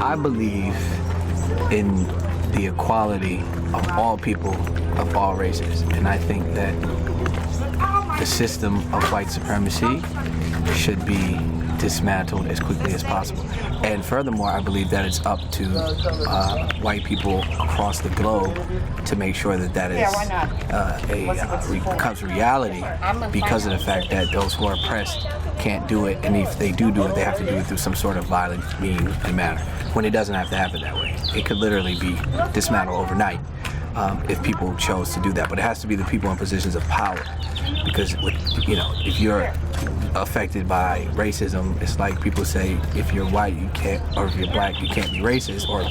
I believe in the equality of all people of all races, and I think that the system of white supremacy should be dismantled as quickly as possible. And furthermore, I believe that it's up to white people across the globe to make sure that that is becomes reality, because of the fact that those who are oppressed can't do it, and if they do it, they have to do it through some sort of violent mean and manner, when it doesn't have to happen that way. It could literally be dismantled overnight if people chose to do that, but it has to be the people in positions of power, because if you're affected by racism, it's like people say, if you're white you can't, or if you're black you can't be racist, or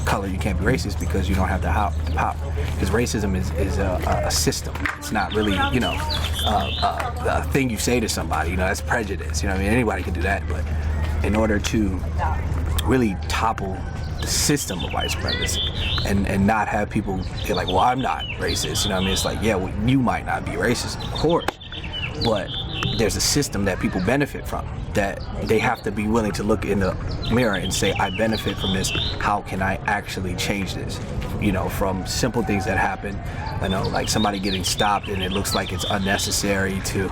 color you can't be racist because you don't have the power. Because racism is a system. It's not really a thing you say to somebody. That's prejudice. Anybody can do that, but in order to really topple the system of white supremacy and not have people feel like, well, I'm not racist. It's like, yeah, well, you might not be racist, of course, but there's a system that people benefit from, that they have to be willing to look in the mirror and say, I benefit from this. How can I actually change this? From simple things that happen, like somebody getting stopped and it looks like it's unnecessary, to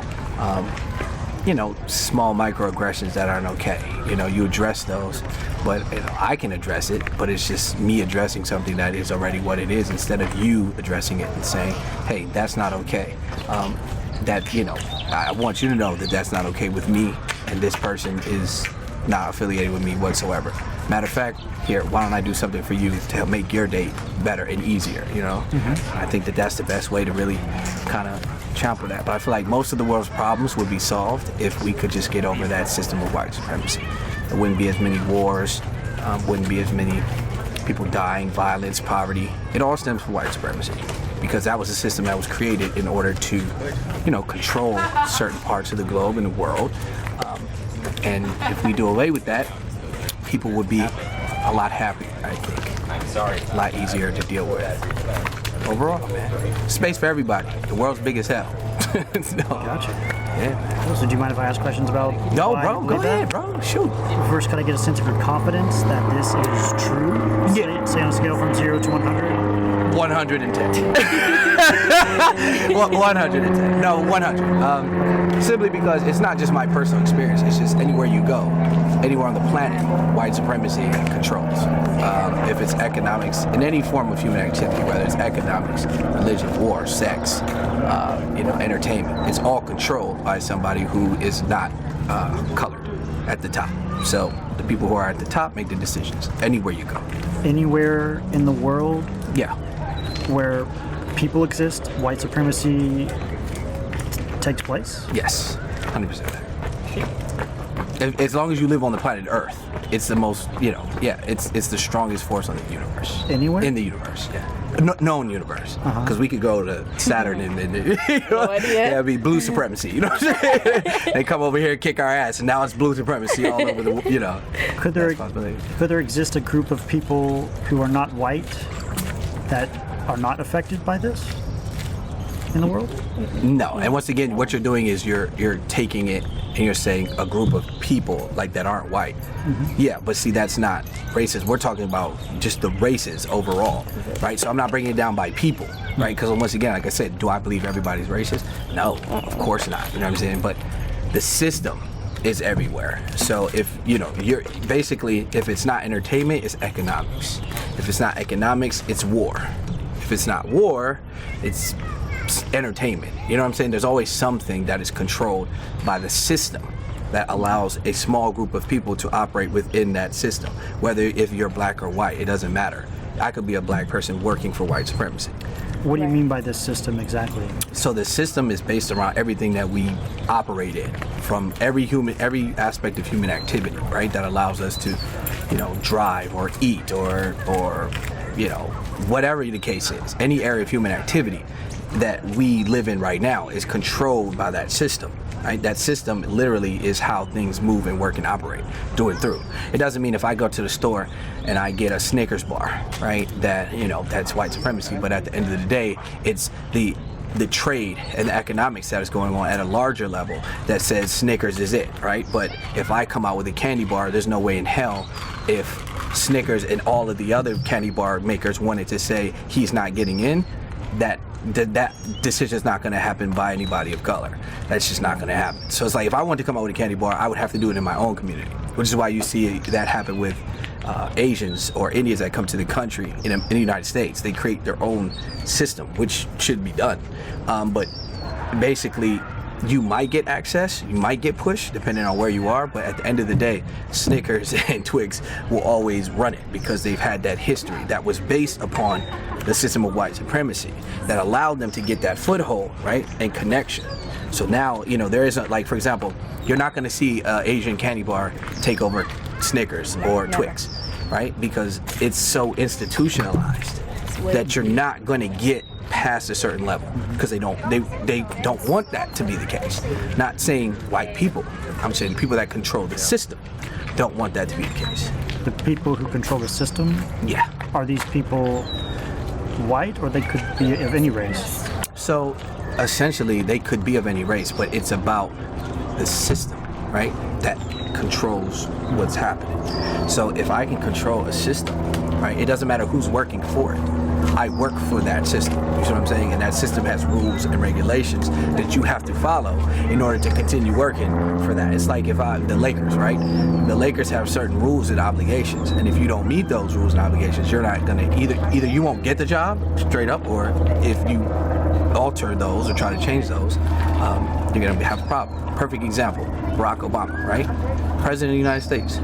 small microaggressions that aren't okay. You address those, but I can address it, but it's just me addressing something that is already what it is, instead of you addressing it and saying, hey, that's not okay. I want you to know that that's not okay with me, and this person is not affiliated with me whatsoever. Matter of fact, here, why don't I do something for you to help make your date better and easier, I think that that's the best way to really kind of trample that. But I feel like most of the world's problems would be solved if we could just get over that system of white supremacy. There wouldn't be as many wars, wouldn't be as many people dying, violence, poverty. It all stems from white supremacy, because that was a system that was created in order to, control certain parts of the globe and the world. And if we do away with that, people would be a lot happier, I think. A lot easier to deal with. Overall, man. Space for everybody. The world's big as hell. Gotcha. Yeah, man. So do you mind if I ask questions about No, why bro. you Go did that? ahead, bro. Shoot. First, can I get a sense of your confidence that this is true? Yeah. Say on a scale from 0 to 100. 110. 110. No, 100. Simply because it's not just my personal experience. It's just anywhere you go, anywhere on the planet, white supremacy controls. If it's economics, in any form of human activity, whether it's economics, religion, war, sex, entertainment, it's all controlled by somebody who is not colored at the top. So the people who are at the top make the decisions anywhere you go. Anywhere in the world? Yeah. Where people exist, white supremacy takes place? Yes, 100%. As long as you live on the planet Earth, it's the most, it's the strongest force on the universe. Anywhere? In the universe, yeah. Known universe. Because we could go to Saturn and it'd be blue supremacy, what I'm saying? They come over here and kick our ass, and now it's blue supremacy all over the, Could there exist a group of people who are not white that are not affected by this in the world? No, and once again, what you're doing is you're taking it and you're saying a group of people like that aren't white. Yeah, but see, that's not racist. We're talking about just the races overall, right? So I'm not bringing it down by people, right? Because once again, like I said, do I believe everybody's racist? No, of course not. You know what I'm saying? But the system is everywhere. So if you're basically, if it's not entertainment, it's economics. If it's not economics, it's war. If it's not war, it's entertainment. You know what I'm saying? There's always something that is controlled by the system that allows a small group of people to operate within that system. Whether if you're black or white, it doesn't matter. I could be a black person working for white supremacy. What do you mean by this system exactly? So the system is based around everything that we operate in, from every aspect of human activity, right? That allows us to, drive or eat or whatever the case is. Any area of human activity that we live in right now is controlled by that system. Right? That system literally is how things move and work and operate through and through. It doesn't mean if I go to the store and I get a Snickers bar, right, that that's white supremacy, but at the end of the day, it's the trade and the economics that is going on at a larger level that says Snickers is it, right? But if I come out with a candy bar, there's no way in hell if Snickers and all of the other candy bar makers wanted to say he's not getting in, that decision is not going to happen by anybody of color. That's just not going to happen. So it's like if I wanted to come out with a candy bar, I would have to do it in my own community, which is why you see that happen with Asians or Indians that come to the country in the United States. They create their own system, which should be done. But basically, you might get access, you might get pushed, depending on where you are, but at the end of the day, Snickers and Twix will always run it because they've had that history that was based upon the system of white supremacy that allowed them to get that foothold, right, and connection. So now, there isn't, like, for example, you're not going to see Asian candy bar take over Snickers or Twix, right, because it's so institutionalized that you're not going to get past a certain level because they don't want that to be the case. Not saying white people, I'm saying people that control the system don't want that to be the case. The people who control the system? Yeah. Are these people white, or they could be of any race? So essentially they could be of any race, but it's about the system, right, that controls what's happening. So if I can control a system, right, it doesn't matter who's working for it. I work for that system, you see what I'm saying? And that system has rules and regulations that you have to follow in order to continue working for that. It's like the Lakers, right? The Lakers have certain rules and obligations, and if you don't meet those rules and obligations, you're not gonna either you won't get the job straight up, or if you alter those or try to change those, you're gonna have a problem. Perfect example, Barack Obama, right? President of the United States,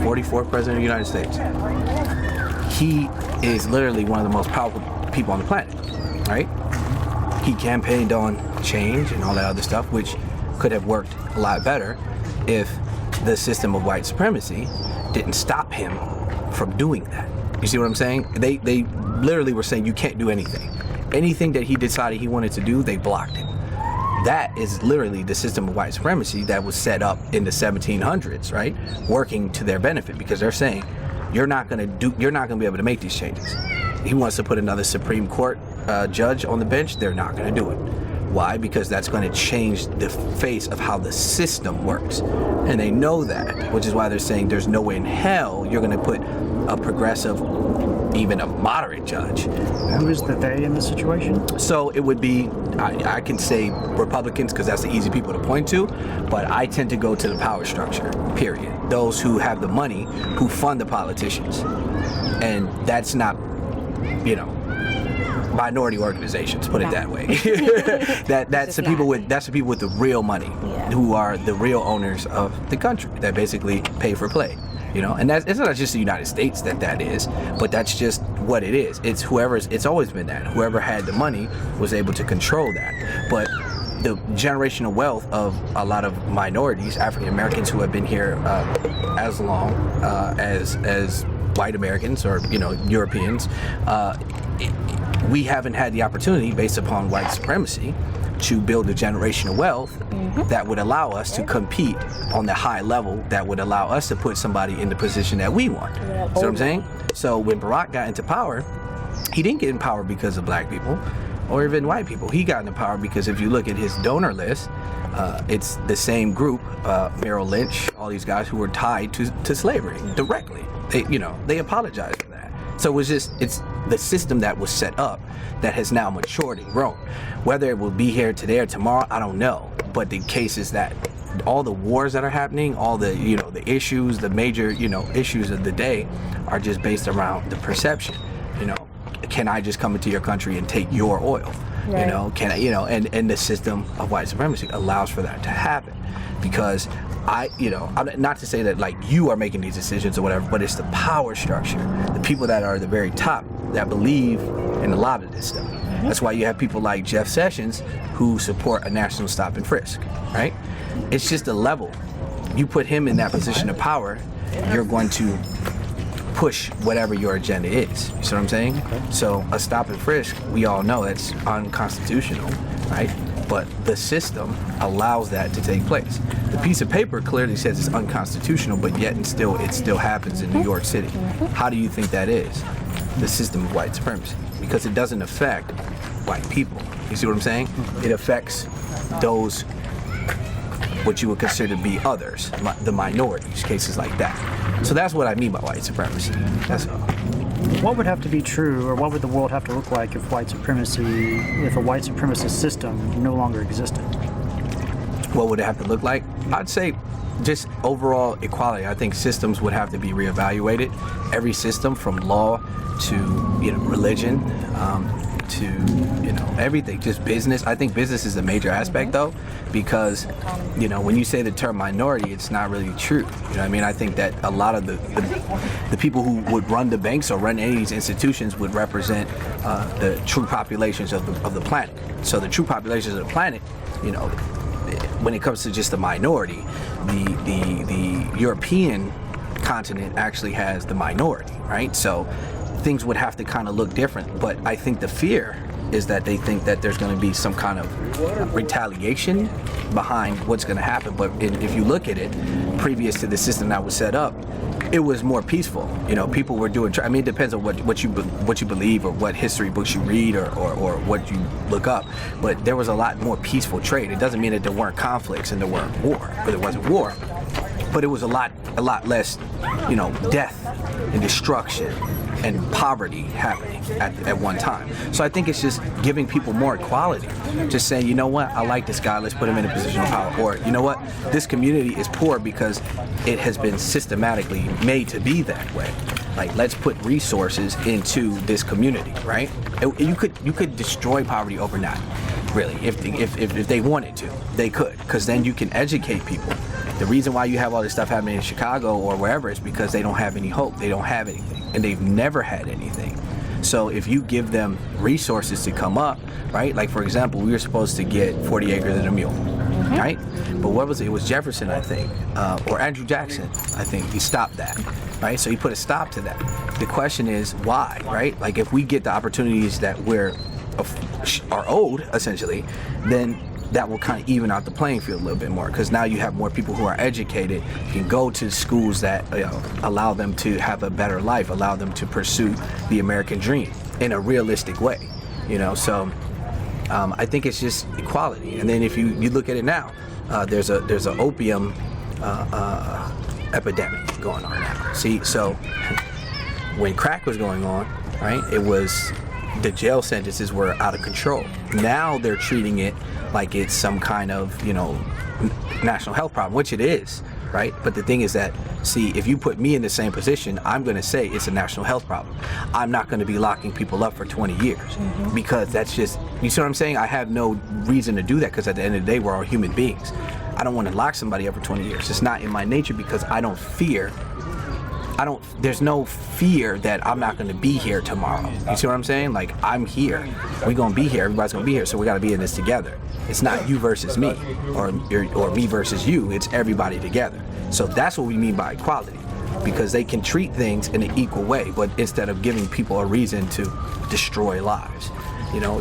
44th President of the United States. He is literally one of the most powerful people on the planet, right? He campaigned on change and all that other stuff, which could have worked a lot better if the system of white supremacy didn't stop him from doing that. You see what I'm saying? They literally were saying you can't do anything. Anything that he decided he wanted to do, they blocked him. That is literally the system of white supremacy that was set up in the 1700s, right? Working to their benefit, because they're saying you're not going to be able to make these changes. He wants to put another Supreme Court judge on the bench. They're not going to do it. Why? Because that's going to change the face of how the system works. And they know that, which is why they're saying there's no way in hell you're going to put a progressive, even a moderate judge. Who is the they in this situation? So it would be, I can say Republicans because that's the easy people to point to, but I tend to go to the power structure, period. Those who have the money, who fund the politicians. And that's not, minority organizations, put it that way. That's the people with the real money, who are the real owners of the country, that basically pay for play. And it's not just the United States that is, but that's just what it is. It's always been that. Whoever had the money was able to control that. But the generational wealth of a lot of minorities, African Americans who have been here as long as white Americans or, Europeans, we haven't had the opportunity, based upon white supremacy, to build a generational wealth that would allow us to compete on the high level, that would allow us to put somebody in the position that we want. See what I'm saying? So when Barack got into power, he didn't get in power because of black people or even white people. He got into power because if you look at his donor list, it's the same group, Merrill Lynch, all these guys who were tied to slavery directly. They apologized for that. So it's the system that was set up that has now matured and grown. Whether it will be here today or tomorrow, I don't know. But the case is that all the wars that are happening, all the the issues, the major issues of the day, are just based around the perception. Can I just come into your country and take your oil? Right. Can I? And the system of white supremacy allows for that to happen, because I'm not to say that like you are making these decisions or whatever, but it's the power structure, the people that are at the very top that believe in a lot of this stuff. That's why you have people like Jeff Sessions who support a national stop and frisk, right? It's just a level. You put him in that position of power, you're going to push whatever your agenda is. You see what I'm saying? Okay. So a stop and frisk, we all know that's unconstitutional, right? But the system allows that to take place. The piece of paper clearly says it's unconstitutional, but yet and still it still happens in New York City. How do you think that is? The system of white supremacy. Because it doesn't affect white people. You see what I'm saying? It affects those what you would consider to be others, the minorities, cases like that. So that's what I mean by white supremacy. That's all. What would have to be true, or what would the world have to look like if a white supremacist system no longer existed? What would it have to look like? I'd say just overall equality. I think systems would have to be reevaluated. Every system, from law to religion, to everything, just business. I think business is a major aspect though, because when you say the term minority, it's not really true. You know what I mean? I think that a lot of the people who would run the banks or run any of these institutions would represent the true populations of the planet. So the true populations of the planet, when it comes to just the minority, the European continent actually has the minority, right? So things would have to kind of look different. But I think the fear is that they think that there's going to be some kind of retaliation behind what's going to happen. But if you look at it, previous to the system that was set up, it was more peaceful. People were doing. I mean, it depends on what you believe or what history books you read or what you look up. But there was a lot more peaceful trade. It doesn't mean that there weren't conflicts and there weren't war, but there wasn't war. But it was a lot less, death and destruction and poverty happening at one time. So I think it's just giving people more equality. Just saying, you know what, I like this guy, let's put him in a position of power. Or, you know what, this community is poor because it has been systematically made to be that way. Like, let's put resources into this community, right? You could destroy poverty overnight, really. If they wanted to, they could, because then you can educate people. The reason why you have all this stuff happening in Chicago or wherever is because they don't have any hope. They don't have anything, and they've never had anything. So if you give them resources to come up, right? Like, for example, we were supposed to get 40 acres and a mule, right? But what was it? It was Jefferson, I think, or Andrew Jackson, I think. He stopped that, right? So he put a stop to that. The question is why, right? Like, if we get the opportunities that are owed, essentially, then that will kind of even out the playing field a little bit more, because now you have more people who are educated, can go to schools that allow them to have a better life, allow them to pursue the American dream in a realistic way, So I think it's just equality. And then if you look at it now, there's an opium epidemic going on now. See, so when crack was going on, right, it was the jail sentences were out of control. Now they're treating it like it's some kind of, national health problem, which it is, right? But the thing is that, see, if you put me in the same position, I'm going to say it's a national health problem. I'm not going to be locking people up for 20 years because that's just, you see what I'm saying? I have no reason to do that, because at the end of the day, we're all human beings. I don't want to lock somebody up for 20 years. It's not in my nature, because there's no fear that I'm not going to be here tomorrow. You see what I'm saying? Like, I'm here. We're going to be here. Everybody's going to be here. So we got to be in this together. It's not you versus me or me versus you. It's everybody together. So that's what we mean by equality, because they can treat things in an equal way, but instead of giving people a reason to destroy lives,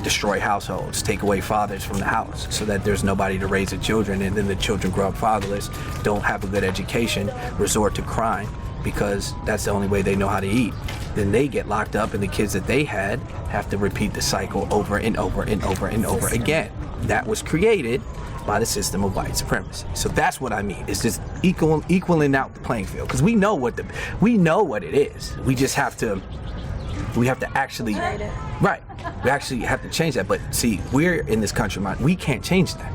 destroy households, take away fathers from the house so that there's nobody to raise the children, and then the children grow up fatherless, don't have a good education, resort to crime, because that's the only way they know how to eat. Then they get locked up, and the kids that they had have to repeat the cycle over and over and over and over again. That was created by the system of white supremacy. So that's what I mean. It's just equaling out the playing field, because we know what it is. We just have to actually, right? We actually have to change that. But see, we're in this country, we can't change that.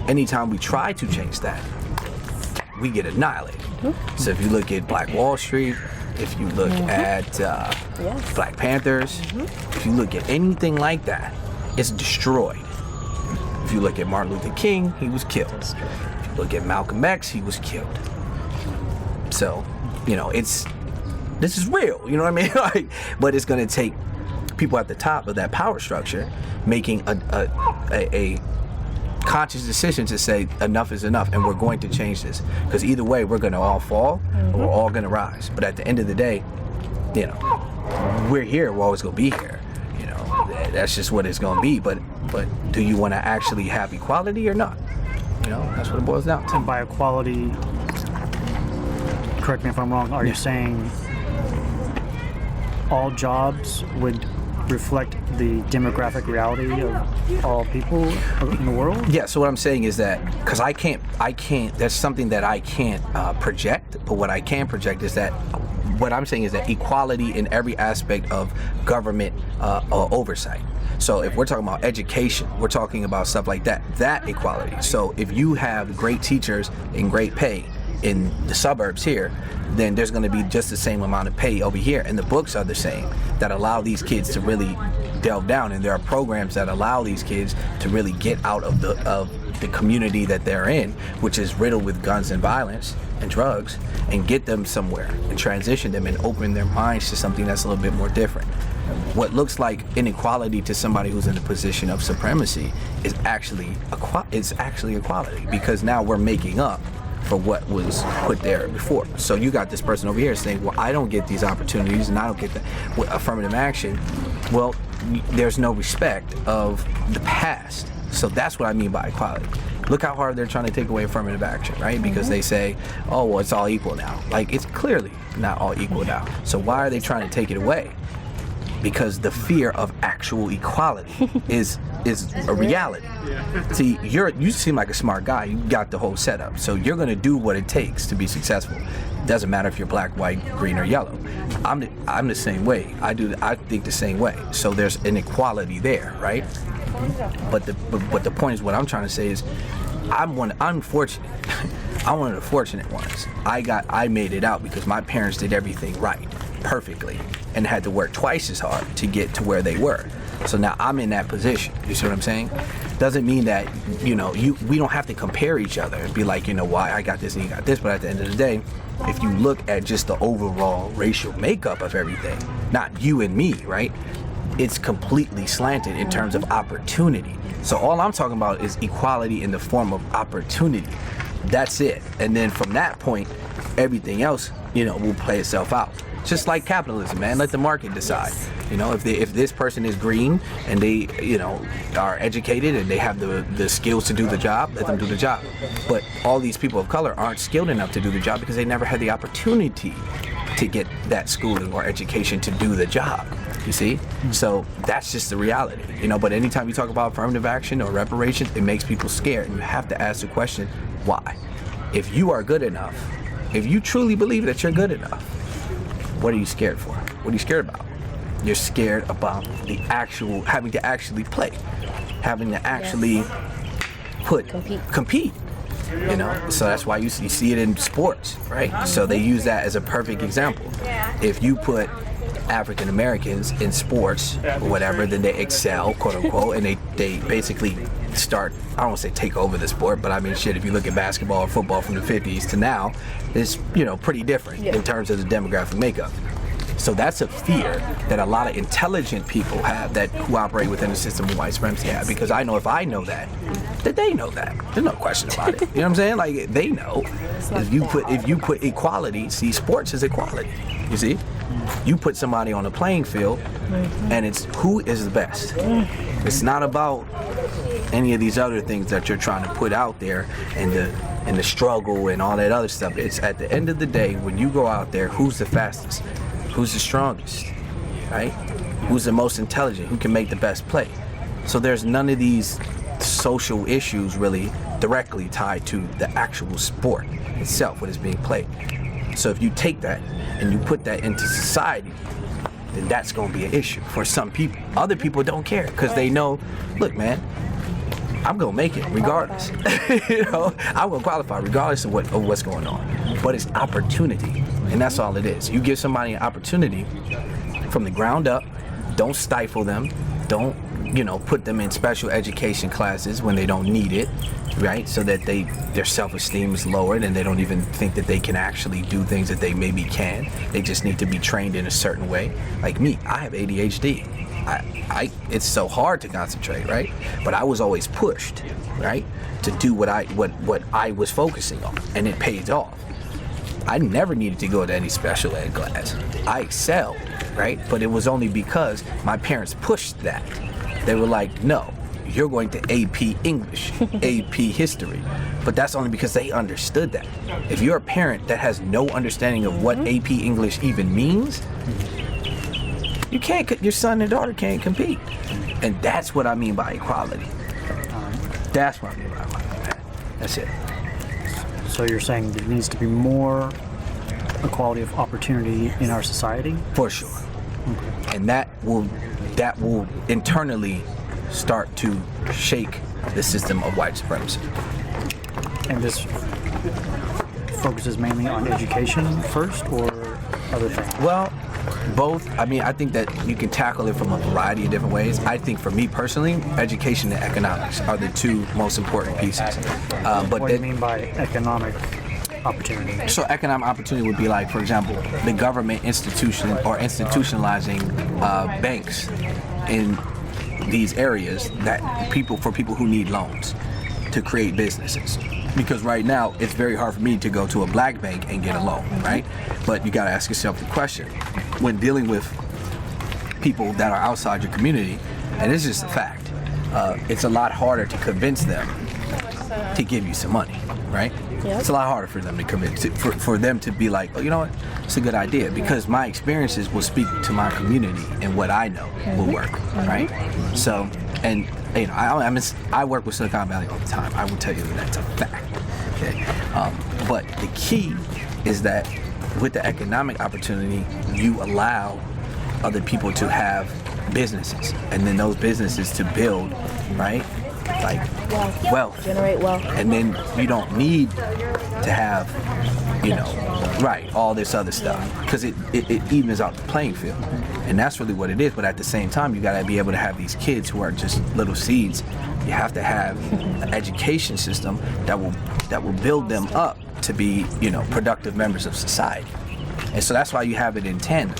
Anytime we try to change that, we get annihilated. So if you look at Black Wall Street, if you look at Black Panthers, if you look at anything like that, it's destroyed. If you look at Martin Luther King, he was killed. If you look at Malcolm X, he was killed. So, this is real, you know what I mean? But it's going to take people at the top of that power structure making a conscious decision to say enough is enough, and we're going to change this, because either way we're going to all fall or we're all going to rise. But at the end of the day, we're here, we're always going to be here, that's just what it's going to be. But do you want to actually have equality or not? That's what it boils down to. And by equality, correct me if I'm wrong, are you saying all jobs would reflect the demographic reality of all people in the world? Yeah, so what I'm saying is that, because I can't, that's something that I can't project, but what I can project is that, what I'm saying is that equality in every aspect of government oversight. So if we're talking about education, we're talking about stuff like that equality. So if you have great teachers and great pay in the suburbs here, then there's going to be just the same amount of pay over here. And the books are the same that allow these kids to really delve down. And there are programs that allow these kids to really get out of the community that they're in, which is riddled with guns and violence and drugs, and get them somewhere and transition them and open their minds to something that's a little bit more different. What looks like inequality to somebody who's in a position of supremacy is actually equality, because now we're making up for what was put there before. So you got this person over here saying, well, I don't get these opportunities and I don't get that. With affirmative action, well, there's no respect of the past. So that's what I mean by equality. Look how hard they're trying to take away affirmative action, right? Because they say, oh, well, it's all equal now. Like, it's clearly not all equal now. So why are they trying to take it away? Because the fear of actual equality is a reality. See, you seem like a smart guy. You got the whole setup. So you're going to do what it takes to be successful. Doesn't matter if you're black, white, green, or yellow. I'm the same way. I think the same way. So there's inequality there, right? But the point is, what I'm trying to say is, I'm fortunate. I'm one of the fortunate ones. I made it out because my parents did everything right, perfectly, and had to work twice as hard to get to where they were. So now I'm in that position. You see what I'm saying? Doesn't mean that, we don't have to compare each other and be like, why I got this and you got this. But at the end of the day, if you look at just the overall racial makeup of everything, not you and me, right? It's completely slanted in terms of opportunity. So all I'm talking about is equality in the form of opportunity. That's it. And then from that point, everything else, will play itself out. Just like capitalism, man. Let the market decide. If this person is green and they, are educated and they have the skills to do the job, let them do the job. But all these people of color aren't skilled enough to do the job because they never had the opportunity to get that schooling or education to do the job. You see? So that's just the reality. But anytime you talk about affirmative action or reparations, it makes people scared. And you have to ask the question, why? If you are good enough, if you truly believe that you're good enough, what are you scared for? What are you scared about? You're scared about having to actually play, having to actually compete. So that's why you see it in sports, right? So they use that as a perfect example. If you put African Americans in sports or whatever, then they excel, quote unquote, and they basically start, I don't want to say take over the sport, but I mean, shit, if you look at basketball or football from the 50s to now, it's, pretty different in terms of the demographic makeup. So that's a fear that a lot of intelligent people have who operate within the system of white supremacy have, because I know if I know that they know that. There's no question about it. You know what I'm saying? Like, they know. If you put equality, see, sports is equality. You see? You put somebody on a playing field and it's who is the best. It's not about any of these other things that you're trying to put out there and the struggle and all that other stuff. It's at the end of the day, when you go out there, who's the fastest? Who's the strongest, right? Who's the most intelligent? Who can make the best play? So there's none of these social issues really directly tied to the actual sport itself, what is being played. So if you take that and you put that into society, then that's going to be an issue for some people. Other people don't care because they know, look, man, I'm going to make it regardless. I'm going to qualify regardless of what's going on. But it's opportunity, and that's all it is. You give somebody an opportunity from the ground up. Don't stifle them. Don't, put them in special education classes when they don't need it, right? So that their self-esteem is lowered and they don't even think that they can actually do things that they maybe can. They just need to be trained in a certain way. Like me, I have ADHD. It's so hard to concentrate, right? But I was always pushed, right, to do what I was focusing on, and it paid off. I never needed to go to any special ed class. I excelled, right? But it was only because my parents pushed that. They were like, no, you're going to AP English, AP History. But that's only because they understood that. If you're a parent that has no understanding of what AP English even means, You can't. Your son and daughter can't compete, and that's what I mean by equality. That's what I mean by equality. That's it. So you're saying there needs to be more equality of opportunity in our society? For sure. And that will internally start to shake the system of white supremacy. And this focuses mainly on education first, or other things? Well, both. I mean, I think that you can tackle it from a variety of different ways. I think for me personally, education and economics are the two most important pieces. But What do you mean by economic opportunity? So economic opportunity would be like, for example, the government institutionalizing banks in these areas for people who need loans to create businesses. Because right now it's very hard for me to go to a black bank and get a loan, right? But you got to ask yourself the question when dealing with people that are outside your community, and it's just a fact. It's a lot harder to convince them to give you some money, right? Yep. It's a lot harder for them to convince, for them to be like, oh, you know what, it's a good idea, because my experiences will speak to my community and what I know will work, right? So, and you know, I work with Silicon Valley all the time. I will tell you that that's a fact. Okay, but the key is that with the economic opportunity, you allow other people to have businesses, and then those businesses to build, right? Like wealth. Generate wealth. And then you don't need to have, you know, right, all this other stuff, because it evens out the playing field. And that's really what it is. But at the same time, you got to be able to have these kids who are just little seeds. You have to have an education system that will build them up to be, you know, productive members of society. And so that's why you have it in tandem,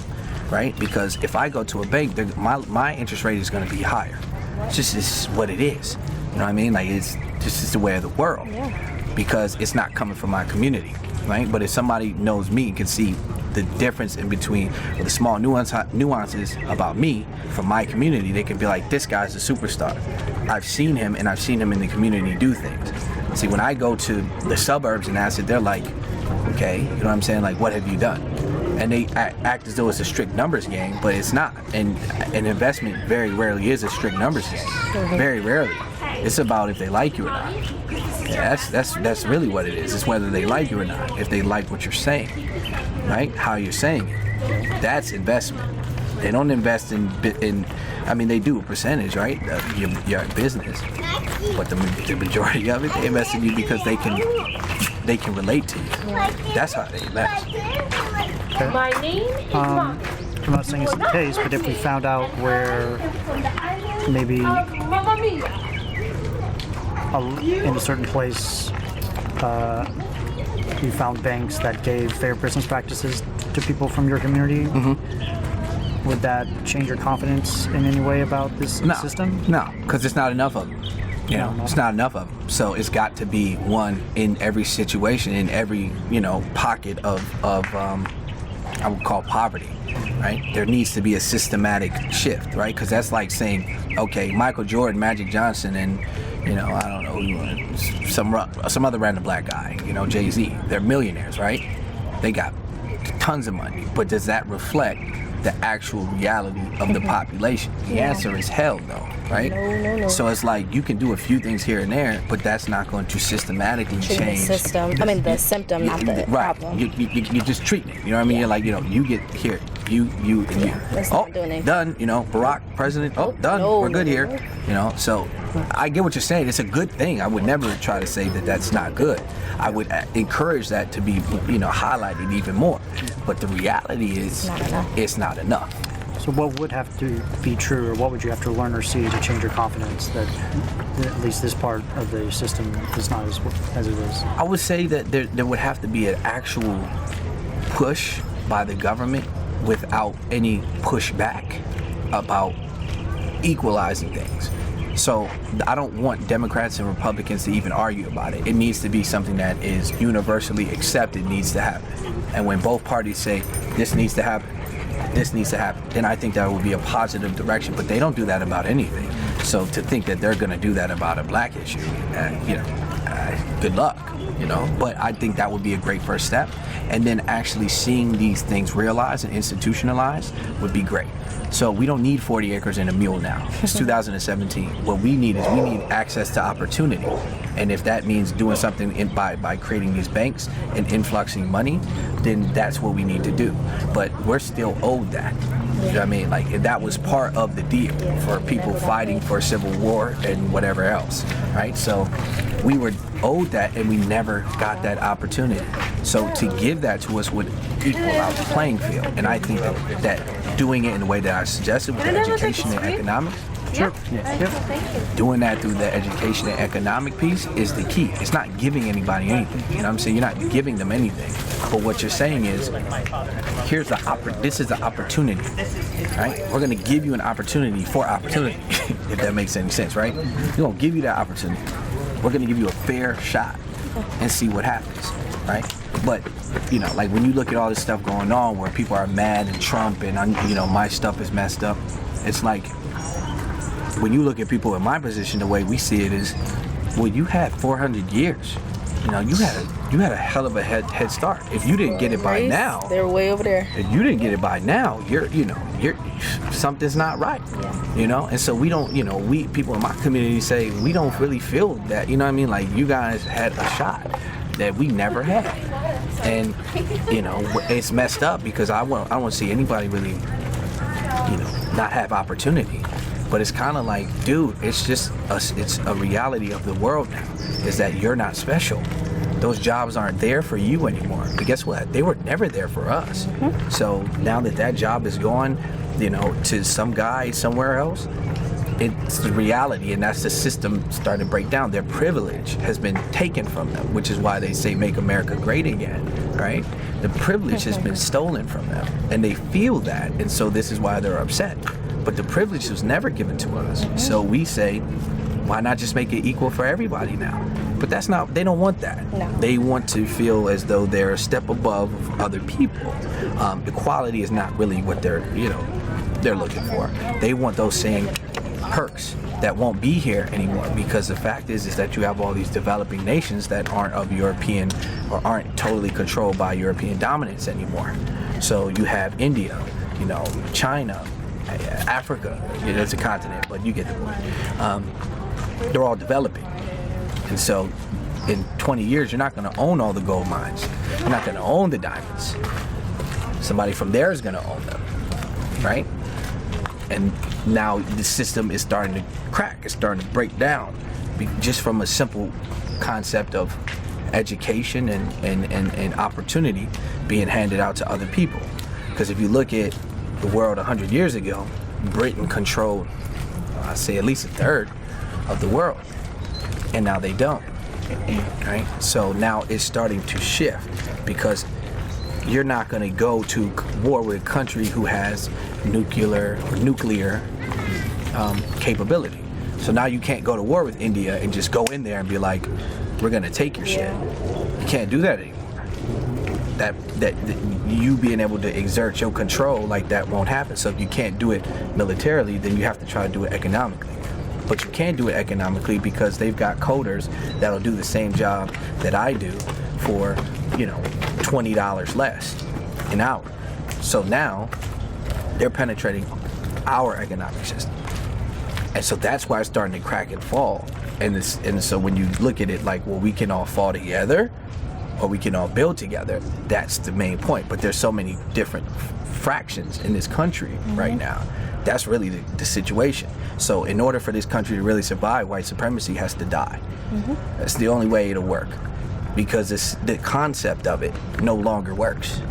right? Because if I go to a bank, my interest rate is going to be higher. It's just this is what it is. You know what I mean? Like, it's just the way of the world. Yeah. Because it's not coming from my community, right? But if somebody knows me and can see the difference in between, or the small nuances about me from my community, they can be like, this guy's a superstar. I've seen him, and I've seen him in the community do things. See, when I go to the suburbs and ask it, they're like, okay, you know what I'm saying? Like, what have you done? And they act as though it's a strict numbers game, but it's not. And an investment very rarely is a strict numbers game. Mm-hmm. Very rarely. It's about if they like you or not. Yeah, that's really what it is. It's whether they like you or not. If they like what you're saying, right? How you're saying it. That's investment. They don't invest in. I mean, they do a percentage, right? Your business, but the majority of it, they invest in you because they can relate to you. That's how they invest. Okay. My name is I'm not saying it's the case, but if we found out where maybe in a certain place you found banks that gave fair business practices to people from your community, would that change your confidence in any way about this system? No, because it's not enough of them. You know, it's not enough of them. So it's got to be one in every situation, in every, you know, pocket of I would call poverty, right? There needs to be a systematic shift, right? Because that's like saying, okay, Michael Jordan, Magic Johnson, and, you know, I don't know, some other random black guy, you know, Jay-Z. They're millionaires, right? They got tons of money, but does that reflect the actual reality of the population? The answer is hell no, right? No. So it's like you can do a few things here and there, but that's not going to systematically change the system. The symptom, not the problem. You're just treating it. You know what I mean? You're like, you know, you get here, you, and you. That's oh, not doing anything. done. You know, Barack, president. Oh, done. We're good here. You know, so I get what you're saying. It's a good thing. I would never try to say that that's not good. I would encourage that to be, you know, highlighted even more. But the reality is, it's not enough. So what would have to be true, or what would you have to learn or see to change your confidence that at least this part of the system is not as it is? I would say that there would have to be an actual push by the government without any pushback about equalizing things. So I don't want Democrats and Republicans to even argue about it. It needs to be something that is universally accepted, needs to happen. And when both parties say this needs to happen, then I think that would be a positive direction. But they don't do that about anything. So to think that they're going to do that about a black issue, you know, good luck. You you know. But I think that would be a great first step, and then actually seeing these things realized and institutionalized would be great. So we don't need 40 acres and a mule now. It's 2017. What we need is access to opportunity. And if that means doing something by creating these banks and influxing money, then that's what we need to do. But we're still owed that. You know what I mean? Like, that was part of the deal for people fighting for civil war and whatever else, right? So we were owed that, and we never got that opportunity. So to give that to us would equal out the playing field. And I think that doing it in the way that I suggested with the education and economics, doing that through the education and economic piece is the key. It's not giving anybody anything. You know what I'm saying? You're not giving them anything. But what you're saying is, this is the opportunity, right? We're going to give you an opportunity for opportunity, if that makes any sense, right? We're going to give you that opportunity. We're going to give you a fair shot and see what happens, right? But, you know, like when you look at all this stuff going on where people are mad and Trump and, you know, my stuff is messed up, it's like, when you look at people in my position, the way we see it is, well, you had 400 years. You know, you had a hell of a head start. If you didn't get it by now, they're way over there. If you didn't get it by now, you're something's not right. Yeah. You know, and so we don't, you know, we people in my community say we don't really feel that. You know what I mean? Like, you guys had a shot that we never had, and you know, it's messed up because I want to see anybody really, you know, not have opportunity. But it's kind of like, dude, it's just it's a reality of the world now, is that you're not special. Those jobs aren't there for you anymore. But guess what? They were never there for us. Mm-hmm. So now that job is gone, you know, to some guy somewhere else, it's the reality, and that's the system starting to break down. Their privilege has been taken from them, which is why they say make America great again, right? The privilege has been stolen from them, and they feel that, and so this is why they're upset. But the privilege was never given to us. So we say, why not just make it equal for everybody now? But that's not, they don't want that. No. They want to feel as though they're a step above other people. Equality is not really what they're looking for. They want those same perks that won't be here anymore, because the fact is that you have all these developing nations that aren't of European, or aren't totally controlled by European dominance anymore. So you have India, you know, China, Africa, it's a continent, but you get the point. They're all developing. And so in 20 years, you're not going to own all the gold mines. You're not going to own the diamonds. Somebody from there is going to own them, right? And now the system is starting to crack. It's starting to break down, just from a simple concept of education and opportunity being handed out to other people. Because if you look at the world 100 years ago, Britain controlled, I'd say, at least a third of the world, and now they don't, right? So now it's starting to shift, because you're not going to go to war with a country who has nuclear capability. So now you can't go to war with India and just go in there and be like, we're going to take your shit. You can't do that anymore. That you being able to exert your control like that won't happen. So if you can't do it militarily, then you have to try to do it economically. But you can't do it economically because they've got coders that'll do the same job that I do for, you know, $20 less an hour. So now they're penetrating our economic system. And so that's why it's starting to crack and fall. And so when you look at it like, well, we can all fall together, or we can all build together, that's the main point. But there's so many different fractions in this country right now. That's really the situation. So in order for this country to really survive, white supremacy has to die. That's the only way it'll work, because the concept of it no longer works.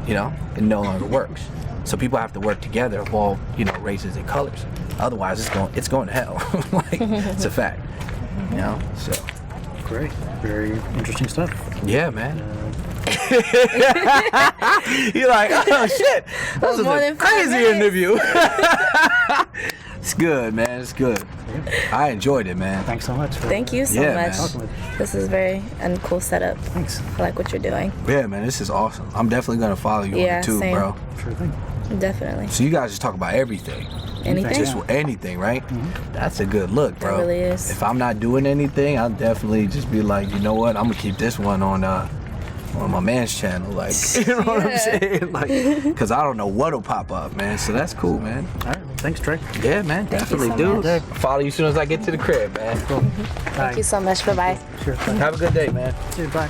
You know, it no longer works. So people have to work together of all, you know, races and colors. Otherwise, it's going to hell. Like, it's a fact. You know, so. Great. Very interesting stuff. Yeah, man. You're like, oh shit, this was a crazy interview. It's good, man. It's good. I enjoyed it, man. Thanks so much. Thank you so Yeah, much. man. Talking with you. This is very cool setup. Thanks. I like what you're doing. Yeah, man. This is awesome. I'm definitely gonna follow you on Yeah, it too, same. bro. Sure thing. Definitely. So you guys just talk about everything. Anything? Just anything, right? That's a good look, bro. really is. If I'm not doing anything, I'll definitely just be like, you know what? I'm gonna keep this one on my man's channel, like, you know what I'm saying? Like, cause I don't know what'll pop up, man. So that's cool, man. All right. Thanks, Trey. Yeah, man. Definitely so do. much. Follow you as soon as I get to the crib, man. Cool. Thank you so much. Bye-bye. Sure thing. Have a good day, man. See you. Bye.